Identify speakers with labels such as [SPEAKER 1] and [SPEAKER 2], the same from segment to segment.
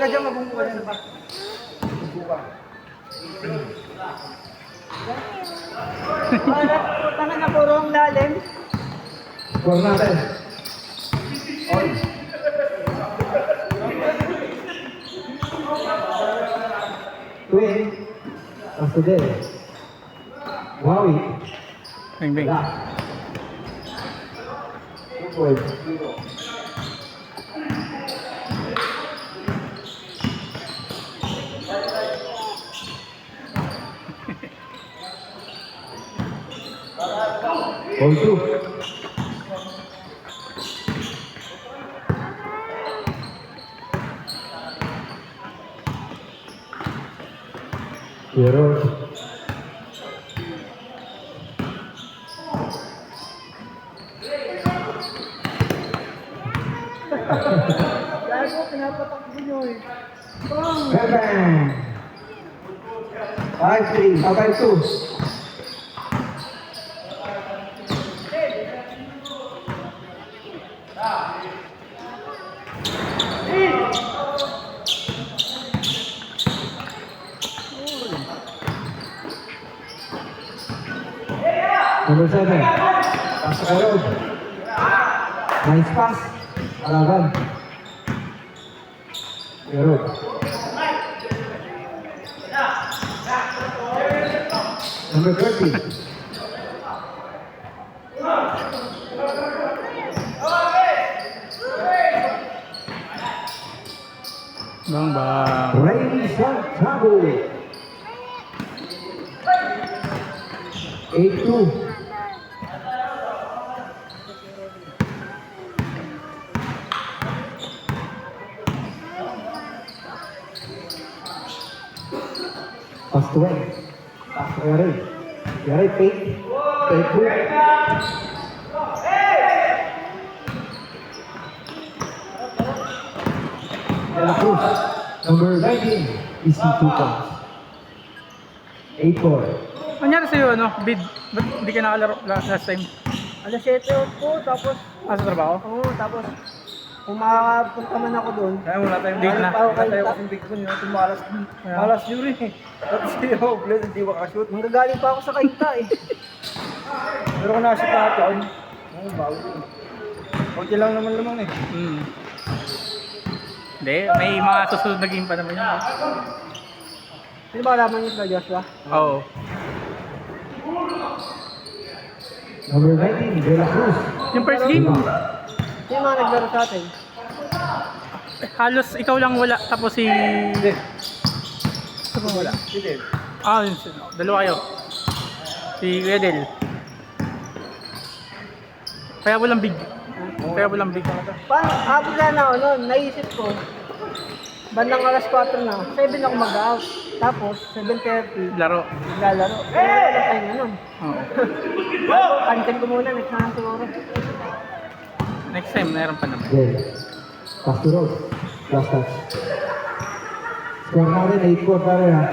[SPEAKER 1] dyan, mabungkuka dyan pa. Tangan na puro ang lalim.
[SPEAKER 2] Score natin. Oy. Twin. Pasudel. Wawi.
[SPEAKER 3] Bing, bing.
[SPEAKER 2] Uy. Ball two. Zero.
[SPEAKER 1] Gago, pinapatakbo nyo eh.
[SPEAKER 2] Bang! 5-3. 5-2. Number 7. Pass to road. Nice pass. Alaban. Road. Number 30.
[SPEAKER 3] Bang, bang.
[SPEAKER 2] Ray Santiago. 8-2. Pass to Ray. Pass to Ray. Ray, fake. Fake hook. De La Cruz. Number 19. Easy 2 points. 8-4.
[SPEAKER 3] Anyari sa'yo, ano? Bid? Ba't hindi ka nakalaro last time?
[SPEAKER 1] Alas 7 po, tapos,
[SPEAKER 3] Sa trabaho?
[SPEAKER 1] oo, tapos, kung makapunta man ako doon,
[SPEAKER 3] Kaya wala tayong date na.
[SPEAKER 1] wala tayo
[SPEAKER 4] Kasing big one yun, tumalas. Malas yun eh. Tapos yung Oblet, hindi makashoot.
[SPEAKER 1] manggagaling pa ako sa kaita eh.
[SPEAKER 4] Pero kung nasa taon, bago yun. Kunti lang naman lamang eh.
[SPEAKER 3] Hmm. Hindi, may mga susunod na game pa naman yun.
[SPEAKER 1] Sino ba kalaban niyo sa Joshua?
[SPEAKER 3] Oo.
[SPEAKER 2] Number 19. De La Cruz.
[SPEAKER 3] Yung first game,
[SPEAKER 1] Sino yung mga naglaro sa atin?
[SPEAKER 3] halos ikaw lang wala. Tapos si...
[SPEAKER 4] Hindi.
[SPEAKER 3] Saan ba wala?
[SPEAKER 4] Hindi.
[SPEAKER 3] Yun, dalawa kayo. Si Kuya Del. Kaya walang big. Kaya walang big.
[SPEAKER 1] Paano, habang na ako noon, naisip ko, bandang alas 4 na, 7 ako mag-out. Tapos, 7:30,
[SPEAKER 3] Laro.
[SPEAKER 1] lalaro. Wala tayo na nun.
[SPEAKER 3] Oo.
[SPEAKER 1] Kantin ko muna, next na lang siguro.
[SPEAKER 3] Next time, meron pa naman.
[SPEAKER 2] Del. Pass to road. Last touch. Score natin. 8-4 pa rin ha.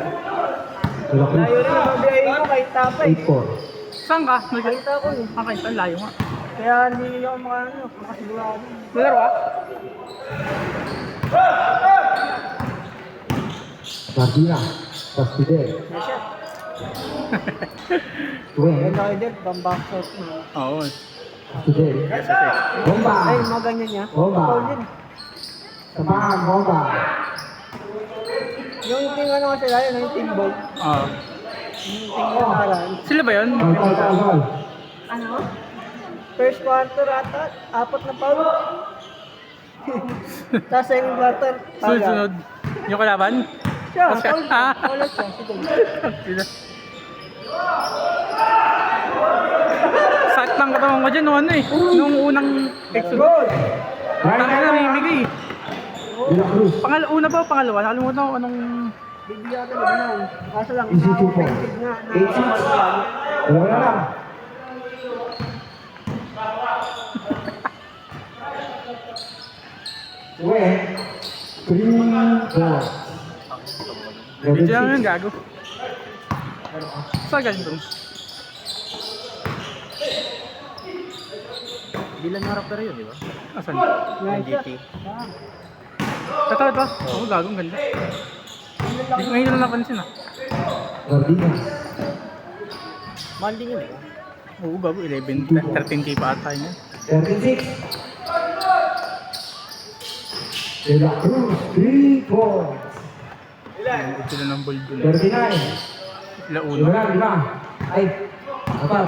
[SPEAKER 2] De La Cruz.
[SPEAKER 1] Layo rin ang BI ko kahit tapay.
[SPEAKER 2] 8-4.
[SPEAKER 3] Saan ka?
[SPEAKER 1] Nakita ko eh.
[SPEAKER 3] Saan? Layo nga.
[SPEAKER 1] Kaya hindi ako makasigurado.
[SPEAKER 3] Laro ah?
[SPEAKER 2] Martina. Pass to Del.
[SPEAKER 1] Yes, sir.
[SPEAKER 2] Twin.
[SPEAKER 1] Ayun na kayo din, bambang shot na.
[SPEAKER 3] Oo.
[SPEAKER 2] Pass to Del. Bomba.
[SPEAKER 1] Ay, mga ganyan niya.
[SPEAKER 2] Bomba.
[SPEAKER 1] Foul din.
[SPEAKER 2] Samahan. Bomba.
[SPEAKER 1] Yung team ano kasi lalo, yung team ball.
[SPEAKER 3] Oo.
[SPEAKER 1] Yung team ball naran.
[SPEAKER 3] Sila ba yun?
[SPEAKER 2] Foul.
[SPEAKER 1] Ano? First quarter ata, 4 na foul. Tapos second quarter, foul.
[SPEAKER 3] Sunod-sunod. Yung kalaban?
[SPEAKER 1] Siya,
[SPEAKER 3] Oscar.
[SPEAKER 1] foul siya. Foul siya. Sige.
[SPEAKER 3] Sakit lang katawan ko dyan nung ano eh. Nung unang exodus. Tangin na namimigay.
[SPEAKER 2] De La Cruz.
[SPEAKER 3] Una ba o pangalawa? Nakalimutan ko anong...
[SPEAKER 1] Bibigyan ka na ginaw. Kaso lang,
[SPEAKER 2] Easy 2 points.
[SPEAKER 1] offensive nga.
[SPEAKER 2] 8-6. Dalawa na lang. Twin. 3-4.
[SPEAKER 3] Video lang yun, gago. Saan galing doon?
[SPEAKER 4] Bilang harap na rin yun, di ba?
[SPEAKER 3] Asan?
[SPEAKER 1] Nice.
[SPEAKER 4] GT.
[SPEAKER 3] Ito. Oo, gagong ganda. Ngayon lang napansin ah.
[SPEAKER 2] Ordinas.
[SPEAKER 1] Mahal din yun, diba?
[SPEAKER 3] Oo, gago. 13K pa ata yun.
[SPEAKER 2] 36. De La Cruz, 3 points.
[SPEAKER 3] Hindi sila ng ball dun.
[SPEAKER 2] 39.
[SPEAKER 3] Sila uno.
[SPEAKER 2] Lima. Ay, apat.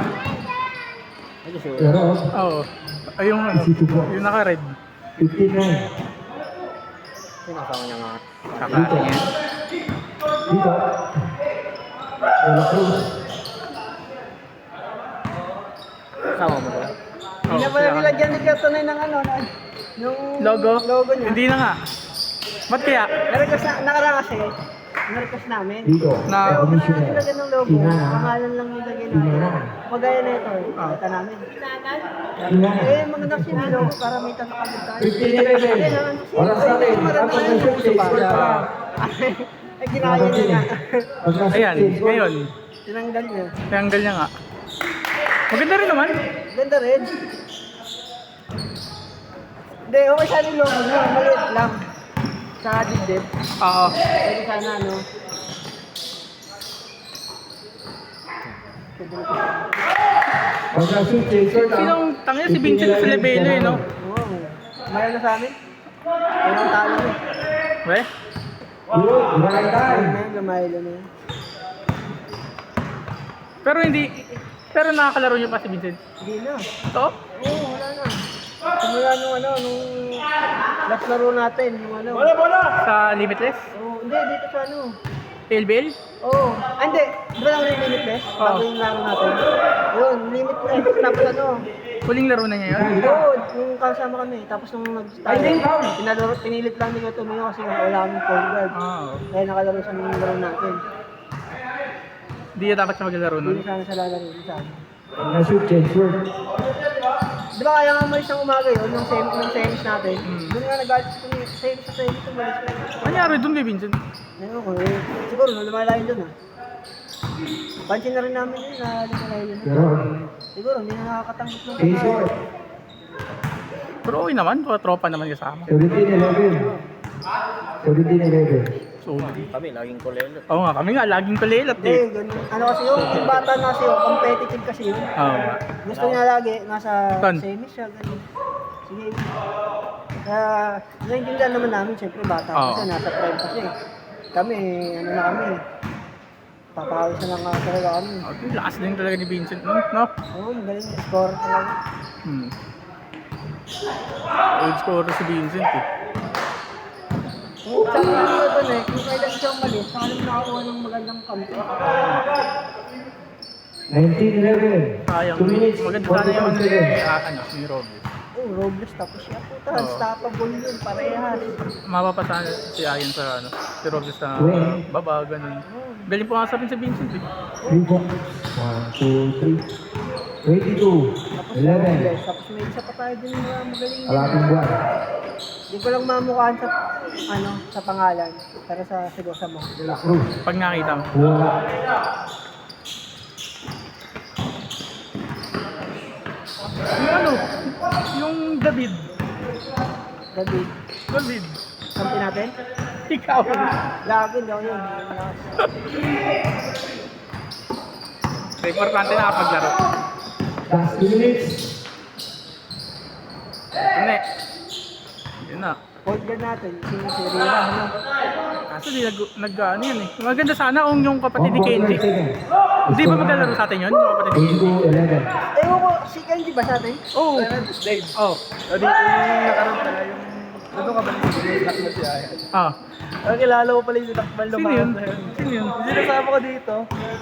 [SPEAKER 1] Ay, gusto ko.
[SPEAKER 2] Pero,
[SPEAKER 3] Oo. Ay, yung ano. Yung naka-red.
[SPEAKER 2] 59.
[SPEAKER 1] Sinasama niya nga.
[SPEAKER 3] Kakasi yan.
[SPEAKER 2] Dito. De La Cruz.
[SPEAKER 1] Kasama mo ba?
[SPEAKER 3] Oo,
[SPEAKER 1] Hindi na pala
[SPEAKER 3] sila.
[SPEAKER 1] nilagyan ni Katunay ng ano, yung
[SPEAKER 3] Logo?
[SPEAKER 1] logo niya.
[SPEAKER 3] Hindi na nga. Ba't kaya?
[SPEAKER 1] Na-request na, nakaraan kasi, na-request namin.
[SPEAKER 2] Dito.
[SPEAKER 3] Na-
[SPEAKER 1] Huwag na
[SPEAKER 2] Commissioner.
[SPEAKER 1] nilagyan ng logo,
[SPEAKER 2] Tingana.
[SPEAKER 1] pangalan lang nilagyan
[SPEAKER 2] Tingana.
[SPEAKER 1] natin. Magaya na ito,
[SPEAKER 3] Ah.
[SPEAKER 1] kita namin.
[SPEAKER 2] Tingana.
[SPEAKER 1] Eh, maganda kasi yung logo para may tanong tayo.
[SPEAKER 2] 15-11. Oras natin. Tapos ng shoot case.
[SPEAKER 1] Ay, ginaya niya nga.
[SPEAKER 3] Ayan, ngayon.
[SPEAKER 1] Tinanggal niya.
[SPEAKER 3] Triangle niya nga. Maganda rin naman.
[SPEAKER 1] Ganda rin. Hindi, okay sana yung logo niya. Maliit lang. Sa dibdib.
[SPEAKER 3] Oo.
[SPEAKER 1] Pwede sana, ano.
[SPEAKER 2] Pag na-shoot case.
[SPEAKER 3] Sinong tangya si Vincent Filibelo eh, no?
[SPEAKER 1] Oo. Mayroon na sa amin. Mayroon talo na.
[SPEAKER 3] Weh?
[SPEAKER 2] Good. Right time.
[SPEAKER 1] Mayroon na, mayroon na.
[SPEAKER 3] Pero hindi, pero nakakalaro niyo pa si Vincent.
[SPEAKER 1] Hindi na.
[SPEAKER 3] Ito?
[SPEAKER 1] Oo, wala na. Simula nung ano, nung last laro natin, yung ano.
[SPEAKER 3] Sa Limitless?
[SPEAKER 1] Oo, hindi, dito sa ano.
[SPEAKER 3] LBL?
[SPEAKER 1] Oo. Ah, hindi. Di ba lang rin limitless? Bago yung laro natin. Yun, limitless. Tapos ano.
[SPEAKER 3] Huling laro na niya yun?
[SPEAKER 1] Oo, yung kasama kami. Tapos nung nag-start, pinilit lang ni Kuya Tumayo kasi wala kaming point guard.
[SPEAKER 3] Oo.
[SPEAKER 1] Kaya nakalaro sa mga laro natin.
[SPEAKER 3] Hindi na dapat siya maglalaro nun.
[SPEAKER 1] Hindi sana sa lalaro din sa amin.
[SPEAKER 2] Pag na-shoot case.
[SPEAKER 1] Di ba kaya nga umalis ng umaga yun, nung semis natin?
[SPEAKER 3] Hmm.
[SPEAKER 1] Doon nga nag-alis kami, semis umalis na.
[SPEAKER 3] Nangyari dun kay Vincent?
[SPEAKER 1] Ayun ko, eh, siguro lumalayo dun ah. Pansin na rin namin yun na lumalayo dun.
[SPEAKER 2] Pero,
[SPEAKER 1] Siguro hindi na nakakatanggap ng
[SPEAKER 2] case short.
[SPEAKER 3] Pero okay naman, tropa naman kasama.
[SPEAKER 2] 17-11. 17-11.
[SPEAKER 3] So,
[SPEAKER 1] Kami, laging kulelo.
[SPEAKER 3] oo nga, kami nga, laging kulilat
[SPEAKER 1] Hindi,
[SPEAKER 3] eh.
[SPEAKER 1] ganun. Ano kasi yung bata na kasi yun, competitive kasi yun.
[SPEAKER 3] Oo nga.
[SPEAKER 1] Gusto niya lagi, nasa
[SPEAKER 3] Ton.
[SPEAKER 1] semis siya, ganun. Sige. Kaya, naiintindihan naman namin, siyempre bata
[SPEAKER 3] Oo.
[SPEAKER 1] kasi, nasa prime kasi. Kami, ano na kami, papawis na lang talaga kami.
[SPEAKER 3] Oh, lakas din talaga ni Vincent nun, no?
[SPEAKER 1] Oo, magaling, score talaga.
[SPEAKER 3] Hmm. Old scorer si Vincent eh.
[SPEAKER 1] Oo, sa mga doon eh, kung kailan siya umalis, saka lang nakakuha ng magandang kampo.
[SPEAKER 2] 19-11.
[SPEAKER 3] Sayang.
[SPEAKER 2] 2 minutes.
[SPEAKER 3] Maganda sana yung
[SPEAKER 2] 45 seconds.
[SPEAKER 3] ano, ni Robles.
[SPEAKER 1] Oo, Robles tapos siya. Puta,
[SPEAKER 3] Oo.
[SPEAKER 1] unstoppable yun, parehas.
[SPEAKER 3] Mapapasahan si Ayan sa ano, si Robles na baba, ganun. Galing po nga sabihin si Vincent eh.
[SPEAKER 2] 3 points. 1, 2, 3. 22. 11.
[SPEAKER 1] Tapos may isa pa tayo din na magaling din.
[SPEAKER 2] Kalating buwan.
[SPEAKER 1] Hindi ko lang mamukhaan sa, ano, sa pangalan. Pero sa sigosa mo.
[SPEAKER 2] De La Cruz.
[SPEAKER 3] Pag nakita mo.
[SPEAKER 2] Wala.
[SPEAKER 3] Yung ano, yung David.
[SPEAKER 1] David.
[SPEAKER 3] David.
[SPEAKER 1] Kampi natin?
[SPEAKER 3] Ikaw.
[SPEAKER 1] Lagi, hindi ako yun.
[SPEAKER 3] Importante na kapaglaro.
[SPEAKER 2] Last 2 minutes.
[SPEAKER 3] Hindi. Yun na.
[SPEAKER 1] Point guard natin, sino si Rira, ano?
[SPEAKER 3] Kaso di ano yan eh. Maganda sana kung yung kapatid ni Kenji. Hindi ba maglalaro sa atin yun? Yung kapatid ni Kenji?
[SPEAKER 2] 22-11.
[SPEAKER 1] Ewan ko, si Kenji ba sa atin?
[SPEAKER 3] Oo.
[SPEAKER 4] Dave.
[SPEAKER 3] Oh.
[SPEAKER 4] O dito yung nakaroon pala yung... Doon ka ba yung takbo si Ayan?
[SPEAKER 3] Ah.
[SPEAKER 4] Ang kilala ko pala yung takbal
[SPEAKER 3] Sino yun? Sino yun?
[SPEAKER 4] Yung sinasama ko dito,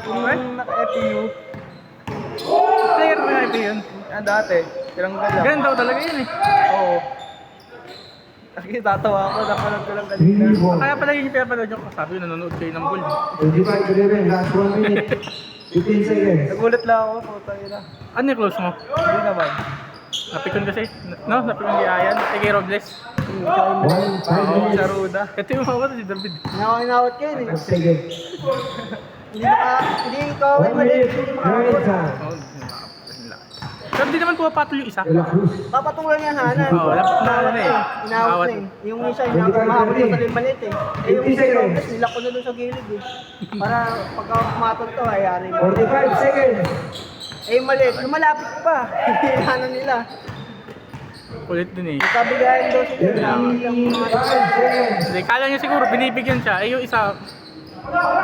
[SPEAKER 4] yung naka-FPU.
[SPEAKER 3] Player mo na ito yun.
[SPEAKER 4] Ah, dati. Tiranggal lang.
[SPEAKER 3] Ganun daw talaga yun eh.
[SPEAKER 4] Oo. Nakitatawa ako, napanood ko lang kanina.
[SPEAKER 2] 3 points.
[SPEAKER 3] Kaya pala yun yung pinapanood nyo. Sabi ko nanonood kayo ng bull.
[SPEAKER 2] 25-11. Last 1 minute. 15 seconds.
[SPEAKER 4] Nagulat lang ako, puta yun na.
[SPEAKER 3] Ano yung close mo?
[SPEAKER 4] Hindi naman.
[SPEAKER 3] Napikon kasi. No? Napikon kay Ayan. Eh kay Robles.
[SPEAKER 2] 5
[SPEAKER 4] Oo,
[SPEAKER 2] minutes.
[SPEAKER 4] sa Ruda.
[SPEAKER 3] Ito yung mga si David.
[SPEAKER 1] Inawat ka yun eh.
[SPEAKER 2] 5 seconds.
[SPEAKER 1] Hindi ikaw ay
[SPEAKER 2] 1
[SPEAKER 1] mali.
[SPEAKER 2] minute.
[SPEAKER 1] Hindi
[SPEAKER 2] Right
[SPEAKER 1] makakot.
[SPEAKER 2] time.
[SPEAKER 3] Oh, nila. Pero di naman pumapatol yung isa.
[SPEAKER 2] De La Cruz.
[SPEAKER 1] Papatulan niya sana.
[SPEAKER 3] Oo, dapat na
[SPEAKER 1] Inawat
[SPEAKER 3] ano eh.
[SPEAKER 1] Inawat na eh. Yung isa, mahabol yung talim maliit eh. Eh yung isa Robles, nilak ko na doon sa gilid eh. Para pagka kumatol to, ayari mo.
[SPEAKER 2] 45 seconds.
[SPEAKER 1] Eh yung maliit, yung malapit pa. Hinahanan nila.
[SPEAKER 3] Kulit din eh.
[SPEAKER 1] Kabigayan daw sila. Sabi lang mga
[SPEAKER 2] 35 seconds.
[SPEAKER 3] Hindi, kala niya siguro binibigyan siya. Eh yung isa,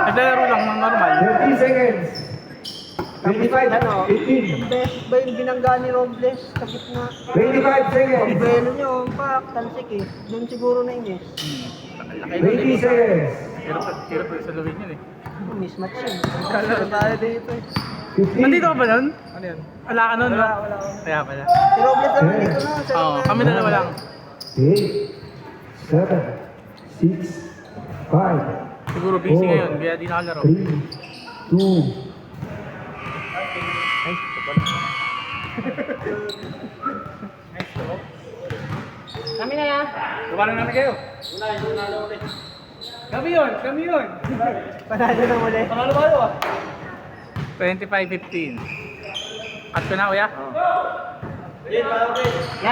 [SPEAKER 3] naglalaro lang ng normal.
[SPEAKER 2] 30 seconds. 25,
[SPEAKER 1] Ano?
[SPEAKER 2] 18.
[SPEAKER 1] Yung best ba yung binangga ni Robles sa gitna?
[SPEAKER 2] 25 seconds.
[SPEAKER 1] Ang belo nyo, pak, talsik eh. Doon siguro na inis.
[SPEAKER 3] Laki
[SPEAKER 2] 20 seconds.
[SPEAKER 3] Hirap sa lawin yun eh.
[SPEAKER 1] Mismatch yun. Kalaro tayo dito eh.
[SPEAKER 2] 15.
[SPEAKER 3] Nandito ka ba nun?
[SPEAKER 4] Ano yan?
[SPEAKER 3] Wala ka nun, no?
[SPEAKER 1] Wala.
[SPEAKER 3] Kaya pala.
[SPEAKER 1] Si Robles naman dito na. Sa
[SPEAKER 3] Oo, kami dalawa lang.
[SPEAKER 2] 8, 7, 6, 5,
[SPEAKER 3] Siguro busy ngayon, kaya di nakalaro.
[SPEAKER 2] 3, 2,
[SPEAKER 1] Kami na yan.
[SPEAKER 4] Tumalang namin kayo. Kami yun.
[SPEAKER 1] Panalo na muli.
[SPEAKER 4] Panalo ba yun?
[SPEAKER 3] 25-15. Cut ko na, kuya.